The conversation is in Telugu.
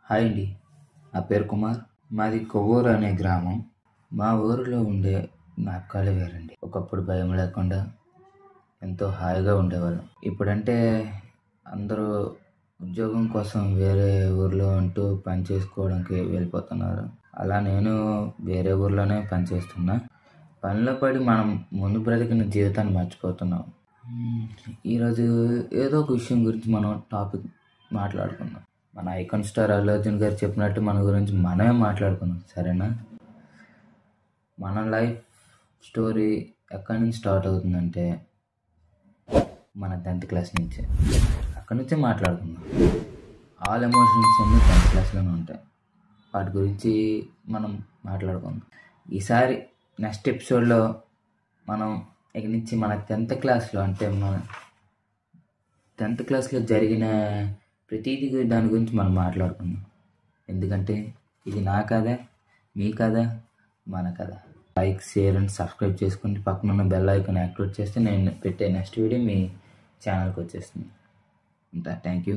హాయ్ అండి, నా పేరు కుమార్. మాది కొవ్వూరు అనే గ్రామం. మా ఊరిలో ఉండే జ్ఞాపకాలు వేరండి. ఒకప్పుడు భయం లేకుండా ఎంతో హాయిగా ఉండేవాళ్ళం. ఇప్పుడంటే అందరూ ఉద్యోగం కోసం వేరే ఊర్లో ఉంటూ పని చేసుకోవడానికి వెళ్ళిపోతున్నారు. అలా నేను వేరే ఊర్లోనే పనిచేస్తున్నా. పనిలో పడి మనం ముందు బ్రతికిన జీవితాన్ని మర్చిపోతున్నాం. ఈరోజు ఏదో ఒక విషయం గురించి మనం టాపిక్ మాట్లాడుకుందాం. మన ఐకాన్ స్టార్ అల్లు అర్జున్ గారు చెప్పినట్టు మన గురించి మనమే మాట్లాడుకుందాం, సరేనా? మన లైఫ్ స్టోరీ ఎక్కడి నుంచి స్టార్ట్ అవుతుందంటే మన 10th క్లాస్ నుంచే. అక్కడి నుంచే మాట్లాడుకుందాం. ఆల్ ఎమోషన్స్ అన్నీ 10th క్లాస్లోనే ఉంటాయి. వాటి గురించి మనం మాట్లాడుకుందాం. ఈసారి నెక్స్ట్ ఎపిసోడ్లో మనం ఇక నుంచి మన 10th క్లాస్లో అంటే మన 10th క్లాస్లో జరిగిన ప్రతిదీ దాని గురించి మనం మాట్లాడుకుందాం. ఎందుకంటే ఇది నా కథ, మీ కథ, మన కథ. లైక్, షేర్ అండ్ సబ్స్క్రైబ్ చేసుకుని పక్కన ఉన్న బెల్ ఐకాన్ యాక్టివేట్ చేస్తే నేను పెట్టే నెక్స్ట్ వీడియో మీ ఛానల్కి వచ్చేస్తుంది. అంతా థ్యాంక్ యూ.